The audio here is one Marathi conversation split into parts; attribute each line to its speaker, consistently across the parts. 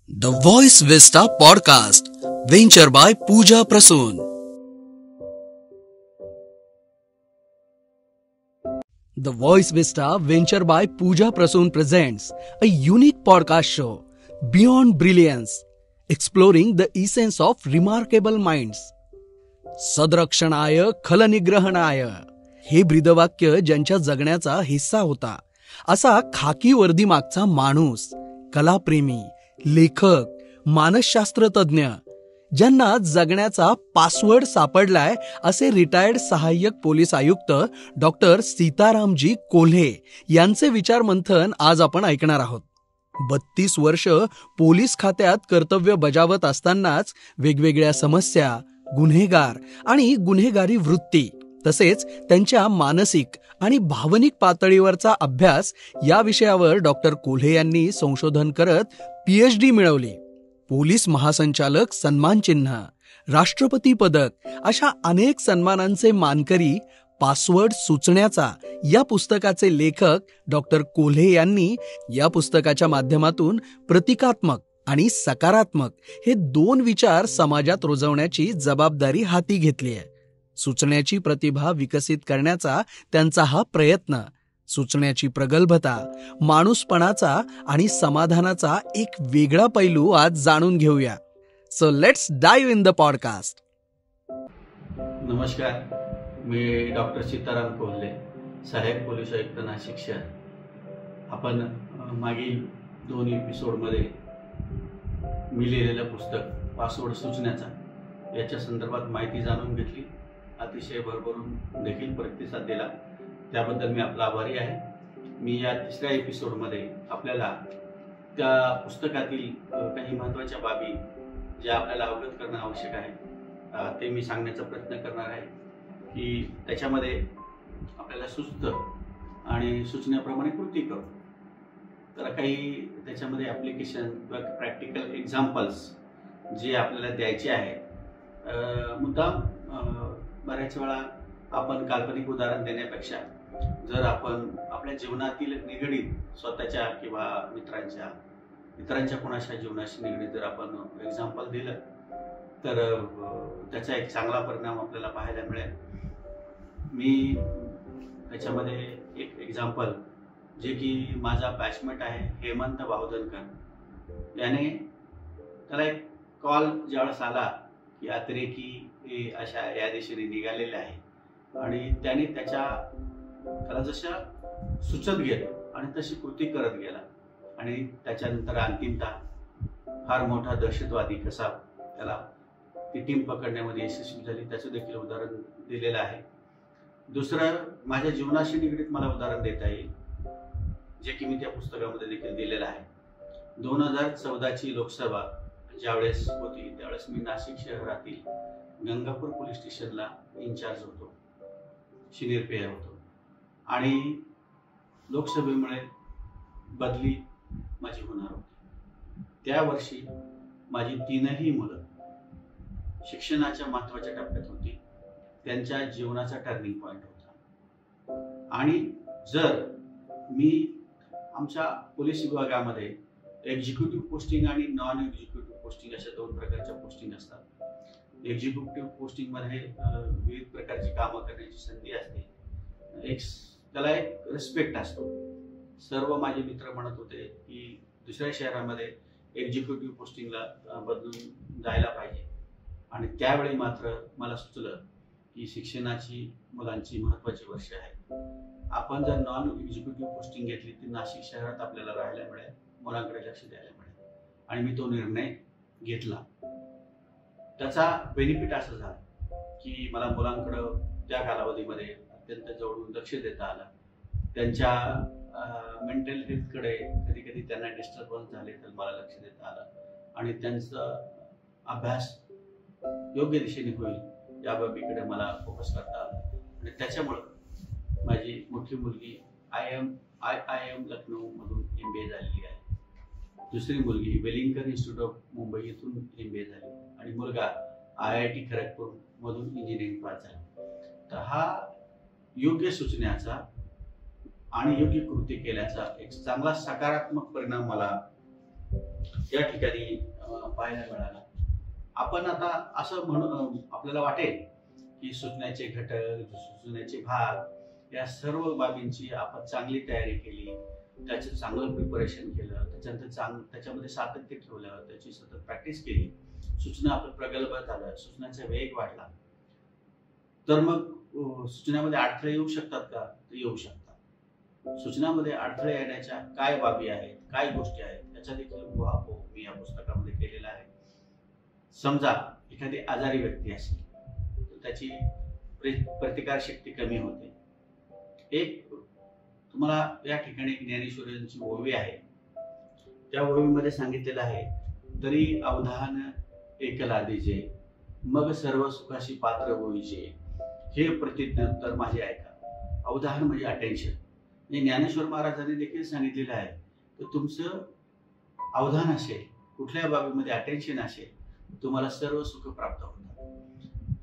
Speaker 1: The Voice Vista Podcast, venture by Pooja Prasoon. The Voice Vista venture by Pooja Prasoon presents a unique podcast show, Beyond Brilliance, exploring the essence of remarkable minds. सदरक्षणाय खलनिग्रहणाय हे ब्रीदवाक्य ज्यांच्या जगण्याचा हिस्सा होता, असा खाकी वर्दी मागचा माणूस, कलाप्रेमी, लेखक, मानसशास्त्र तज्ञ, ज्यांना जगण्याचा पासवर्ड सापडलाय असे रिटायर्ड सहाय्यक पोलीस आयुक्त डॉक्टर सीतारामजी कोल्हे यांचे विचार मंथन आज आपण ऐकणार आहोत. 32 वर्ष पोलीस खात्यात कर्तव्य बजावत असतानाच वेगवेगळ्या समस्या, गुन्हेगार आणि गुन्हेगारी वृत्ती तसेच त्यांच्या मानसिक आणि भावनिक पातळीवरचा अभ्यास या विषयावर डॉक्टर कोल्हे यांनी संशोधन करत PhD मिळवली. पोलीस महासंचालक सन्मान चिन्ह, राष्ट्रपती पदक अशा अनेक सन्मानांचे मानकरी पासवर्ड सुचण्याचा या पुस्तकाचे लेखक डॉक्टर कोल्हे यांनी या पुस्तकाच्या माध्यमातून प्रतिकात्मक आणि सकारात्मक हे 2 विचार समाजात रुजवण्याची जबाबदारी हाती घेतली आहे. सुचण्याची प्रतिभा विकसित करण्याचा त्यांचा हा प्रयत्न, सुचण्याची प्रगल्भता, माणूसपणाचा आणि समाधानाचा एक वेगळा पैलू आज जाणून घेऊया. So let's dive in the podcast.
Speaker 2: नमस्कार, मी डॉक्टर सीताराम कोल्हे, सहाय्यक पोलीस आयुक्त नाशिक शहर. आपण मागील 2 एपिसोडमध्ये मी लिहिलेलं पुस्तक पासवर्ड सुचण्याचा याच्या संदर्भात माहिती जाणून घेतली. अतिशय भरभरून देखील प्रतिसाद दिला, त्याबद्दल मी आपला आभारी आहे. मी या 3ऱ्या एपिसोडमध्ये आपल्याला त्या पुस्तकातील काही महत्त्वाच्या बाबी ज्या आपल्याला अवगत करणं आवश्यक आहे ते मी सांगण्याचा प्रयत्न करणार आहे की त्याच्यामध्ये आपल्याला सुचतं आणि सुचण्याप्रमाणे कृती करू. तर काही त्याच्यामध्ये ॲप्लिकेशन किंवा प्रॅक्टिकल एक्झाम्पल्स जे आपल्याला द्यायचे आहे. मुद्दाम बऱ्याच वेळा आपण काल्पनिक उदाहरण देण्यापेक्षा जर आपण आपल्या जीवनातील निगडीत स्वतःच्या किंवा इतरांच्या कोणाच्या जीवनाशी निगडीत जर आपण एक्झाम्पल दिलं तर त्याचा एक चांगला परिणाम आपल्याला पाहायला मिळेल. मी त्याच्यामध्ये एक एक्झाम्पल जे की माझा बॅचमेट आहे हेमंत बावधनकर, याने त्याला एक कॉल ज्यावेळेस आला की अतिरेकी अशा या दिशेने निघालेले आहे आणि त्याने त्याला जशा सुचत गेलं आणि तशी कृती करत गेला आणि त्याच्यानंतर अंतिमतः फार मोठा दहशतवादी कसा त्याला ती टीम पकडण्यामध्ये यशस्वी झाली त्याचं देखील उदाहरण दिलेलं आहे. दुसरं माझ्या जीवनाशी निगडीत मला उदाहरण देता येईल जे की मी त्या पुस्तकामध्ये देखील दिलेलं आहे. 2014ची लोकसभा ज्यावेळेस होती त्यावेळेस मी नाशिक शहरातील गंगापूर पोलीस स्टेशनला इन्चार्ज होतो, सिनियर PI होतो आणि लोकसभेमुळे बदली माझी होणार होती. त्या वर्षी माझी 3ही मुलं शिक्षणाच्या महत्त्वाच्या टप्प्यात होती, त्यांच्या जीवनाचा टर्निंग पॉईंट होता. आणि जर मी आमच्या पोलीस विभागामध्ये एक्झिक्युटिव्ह पोस्टिंग आणि नॉन एक्झिक्युटिव्ह पोस्टिंग अशा 2 प्रकारच्या पोस्टिंग असतात. एक्झिक्युटिव्ह पोस्टिंगमध्ये विविध प्रकारची कामं करण्याची संधी असते, त्याला एक रिस्पेक्ट असतो. सर्व माझे मित्र म्हणत होते की दुसऱ्या शहरामध्ये एक्झिक्युटिव्ह पोस्टिंगला बदलून जायला पाहिजे आणि त्यावेळी मात्र मला सुचलं की शिक्षणाची मुलांची महत्त्वाची वर्ष आहे. आपण जर नॉन एक्झिक्युटिव्ह पोस्टिंग घेतली तर नाशिक शहरात आपल्याला राहायला मिळेल, मुलांकडे लक्ष द्यायला मिळेल आणि मी तो निर्णय घेतला. त्याचा बेनिफिट असं झाला की मला मुलांकडं त्या कालावधीमध्ये अत्यंत जवळून लक्ष देता आलं. त्यांच्या मेंटल हेल्थकडे कधी कधी त्यांना डिस्टर्बन्स झाले तर मला लक्ष देता आलं आणि त्यांचा अभ्यास योग्य दिशेने होईल या बाबीकडे मला फोकस करता आलं. आणि त्याच्यामुळं माझी मोठी मुलगी IIM लखनौमधून MBA झालेली आहे. दुसरी मुलगी वेलिंगकर इन्स्टिट्यूट ऑफ मुंबई येथून MBA झाली आणि मुलगा IIT खरगपूर मधून इंजिनिअरिंग पास झाला. तर हा योग्य सुचण्याचा आणि योग्य कृती केल्याचा एक चांगला सकारात्मक परिणाम मला या ठिकाणी पाहायला मिळाला. आपण आता असं म्हणून आपल्याला वाटेल की सूचनेचे घटक, सूचनेचे भाग या सर्व बाबींची आपण चांगली तयारी केली, त्याचं चांगलं प्रिपरेशन केलं, त्याच्यानंतर त्याच्यामध्ये सातत्य ठेवलं, त्याची सतत प्रॅक्टिस केली, सूचना आपलं प्रगल्भ झालं, सूचनाचा वेग वाढला, तर मग सूचनामध्ये अडथळे येऊ शकतात का? तर येऊ शकतात. सूचनामध्ये अडथळे येण्याच्या काय बाबी आहेत, काय गोष्टी आहेत याचा देखील उहापोह मी या पुस्तकामध्ये केलेला आहे. समजा एखादी आजारी व्यक्ती असेल तर त्याची प्रतिकार शक्ती कमी होते. एक तुम्हाला या ठिकाणी ज्ञानेश्वरांची ओवी आहे, त्या ओवीमध्ये सांगितलेलं आहे, तरी अवधान एकला दिजे, मग सर्व सुखाशी पात्र होईचे, हे प्रतिज्ञोत्तर माझे ऐका. अवधान म्हणजे अटेन्शन. ज्ञानेश्वर महाराजांनी देखील सांगितलेलं आहे की तुमचं अवधान असेल, कुठल्या बाबीमध्ये अटेन्शन असेल, तुम्हाला सर्व सुख प्राप्त होतात.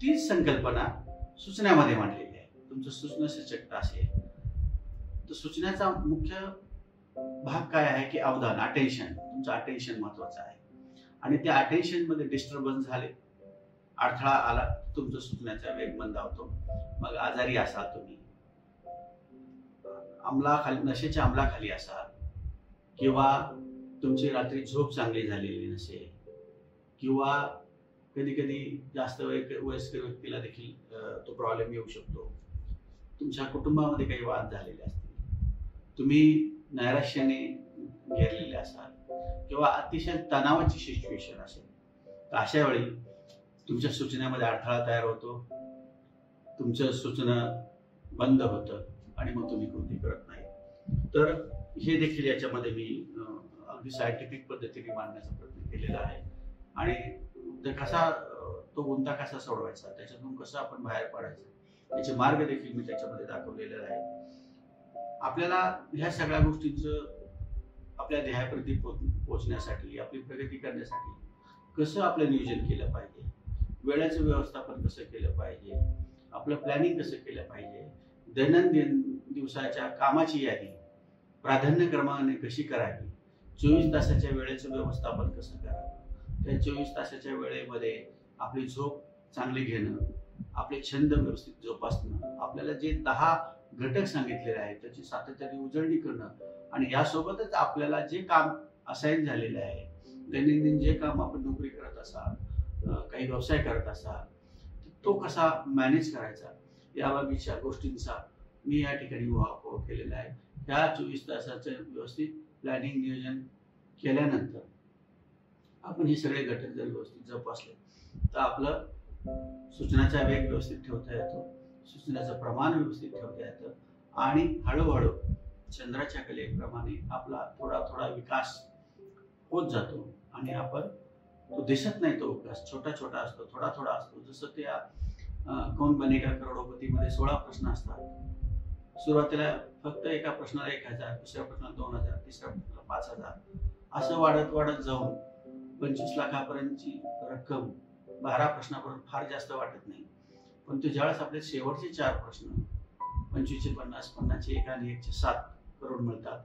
Speaker 2: तीच संकल्पना सूचनामध्ये मांडलेली आहे. तुमचं सूचना सशक्त असेल तर सूचनेचा मुख्य भाग काय आहे की अवधान, अटेन्शन. तुमचं अटेन्शन महत्वाचं आहे. आणि त्या अटेन्शन मध्ये डिस्टर्बन्स झाले, अडथळा आला, तुमचं सूचण्याचा वेग मंदावतो. मग आजारी असाल तुम्ही, नशेच्या अंमलाखाली असाल, किंवा तुमची रात्री झोप चांगली झालेली नसेल, किंवा कधी कधी जास्त वयस्कर व्यक्तीला देखील तो प्रॉब्लेम येऊ शकतो. तुमच्या कुटुंबामध्ये काही वाद झालेले असतील, तुम्ही नैराश्याने घेरलेले असाल, किंवा अतिशय तणावाची सिच्युएशन असेल, तर अशा वेळी तुमच्या सूचनेमध्ये अडथळा तयार होतो, तुमचं सूचना बंद होतं आणि मग तुम्ही कृती करत नाही. तर हे देखील याच्यामध्ये मी अगदी सायंटिफिक पद्धतीने मांडण्याचा प्रयत्न केलेला आहे. आणि तो गुंता कसा सोडवायचा, त्याच्यातून कसं आपण बाहेर पडायचं, याचे मार्ग देखील मी त्याच्यामध्ये दाखवलेले आहे. आपल्याला ह्या सगळ्या गोष्टींचं आपल्या ध्येयाप्रती पोहोचण्यासाठी, आपली प्रगती करण्यासाठी कसं आपलं नियोजन केलं पाहिजे, वेळेचं व्यवस्थापन कसं केलं पाहिजे, आपलं प्लॅनिंग कसं केलं पाहिजे, दैनंदिन दिवसाच्या कामाची यादी प्राधान्यक्रमाने कशी करावी, 24 तासाच्या वेळेचं व्यवस्थापन कसं करावं, त्या 24 तासाच्या वेळेमध्ये आपली झोप चांगली घेणं, आपले छंद व्यवस्थित जोपासणं, आपल्याला जे 10 घटक सांगितलेले आहेत त्याची सातत्याने उजळणी करणं, आणि यासोबतच आपल्याला जे काम असाइन झालेले आहे, दैनंदिन जे काम आपण नोकरी करत असाल, काही व्यवसाय करत असाल, तो कसा मॅनेज करायचा, या बाबीच्या गोष्टींचा मी या ठिकाणी उहापोह केलेला आहे. ह्या 24 तासाचं व्यवस्थित प्लॅनिंग, नियोजन केल्यानंतर आपण हे सगळे घटक जर व्यवस्थित जोपासले तर आपलं सूचनाचा वेग व्यवस्थित ठेवता येतो, सूचनाचं प्रमाण व्यवस्थित ठेवता येतं, आणि हळूहळू चंद्राच्या कलेप्रमाणे आपला थोडा थोडा विकास होत जातो. आणि आपण तो दिसत नाही, तो विकास छोटा छोटा असतो, थोडा थोडा असतो. जसं त्या कौन बनेगा करोडपती मध्ये 16 प्रश्न असतात. सुरुवातीला फक्त एका प्रश्नाला 1000, दुसऱ्या प्रश्नाला 2000, तिसऱ्या प्रश्नाला 5000, असं वाढत वाढत जाऊन 25 लाखापर्यंतची रक्कम 12 प्रश्नापर्यंत फार जास्त वाटत नाही. पण तो ज्यावेळेस आपले शेवटचे 4 प्रश्न 25चे 50, 50चे 1 आणि 1चे 7 करोड मिळतात,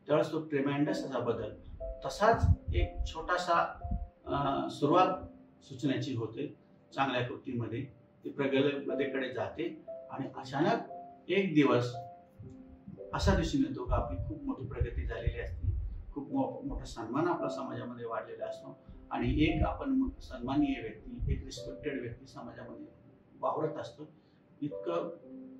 Speaker 2: त्यावेळेस तो ट्रेमेंडस असा बदल, तसाच एक छोटासा सुरुवात सूचनेची होते चांगल्या कृतीमध्ये, ती प्रगतीकडे जाते, आणि अचानक एक दिवस असा दिसून येतो की आपली खूप मोठी प्रगती झालेली असते, खूप मोठा सन्मान आपला समाजामध्ये वाढलेला असतो, आणि एक आपण सन्माननीय व्यक्ती, एक रिस्पेक्टेड व्यक्ती समाजामध्ये वावरत असतो. इतकं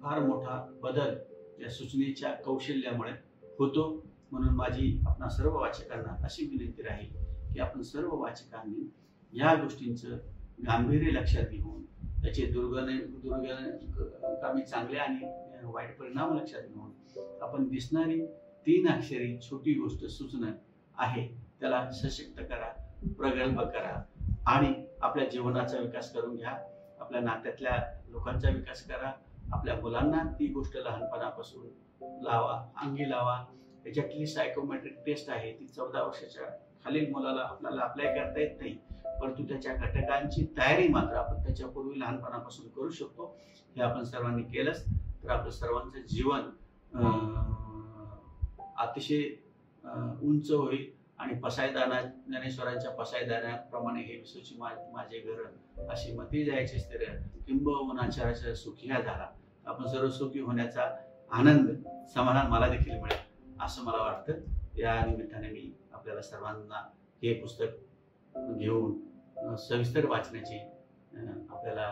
Speaker 2: फार मोठा बदल या सूचनेच्या कौशल्यामुळे होतो. म्हणून माझी आपणा सर्व वाचकांना अशी विनंती राहील की आपण सर्व वाचकांनी या गोष्टींचं गांभीर्य लक्षात घेऊन, त्याचे दुर्गामी चांगले आणि वाईट परिणाम लक्षात घेऊन आपण दिसणारी 3 अक्षरी छोटी गोष्ट सूचना आहे त्याला सशक्त करा, प्रगल्भ करा, आणि आपल्या जीवनाचा विकास करून घ्या, आपल्या नात्यातल्या लोकांचा विकास करा, आपल्या मुलांना ती गोष्ट लहानपणापासून अंगी लावा. त्याच्यातली सायकोमेट्रिक टेस्ट आहे, ती 14 वर्षाच्या खालील मुलाला आपल्याला अप्लाय करता येत नाही, परंतु त्याच्या घटकांची तयारी मात्र आपण त्याच्यापूर्वी लहानपणापासून करू शकतो. हे आपण सर्वांनी केलंच तर आपलं सर्वांचं जीवन अतिशय उंच होईल आणि ज्ञानेश्वरांच्या पसायदानाप्रमाणे हे विश्वची माझे घर, अशी मती जायची स्थिर किंबहुना चराचर सुखी झाला. आपण सर्व सुखी होण्याचा आनंद, समाधान मला देखील मिळेल असं मला वाटतं. या निमित्ताने मी आपल्याला सर्वांना हे पुस्तक घेऊन सविस्तर वाचण्याची आपल्याला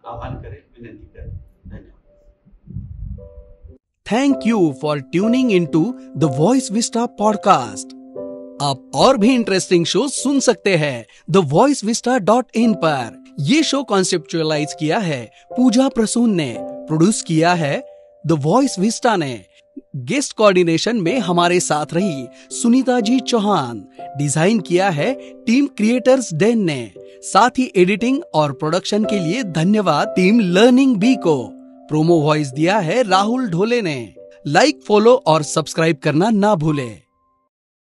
Speaker 2: आवाहन करेल, विनंती करेल. धन्यवाद.
Speaker 1: Thank you for tuning into the voice vista podcast. आप और भी इंटरेस्टिंग शो सुन सकते हैं thevoicevista.in पर. ये शो कॉन्सेप्चुअलाइज किया है पूजा प्रसून ने, प्रोड्यूस किया है द वॉइस विस्टा ने. गेस्ट कोऑर्डिनेशन में हमारे साथ रही सुनीता जी चौहान. डिजाइन किया है टीम क्रिएटर्स डेन ने. साथ ही एडिटिंग और प्रोडक्शन के लिए धन्यवाद टीम लर्निंग बी को. प्रोमो वॉइस दिया है राहुल ढोले ने. लाइक, फॉलो और सब्सक्राइब करना ना भूले.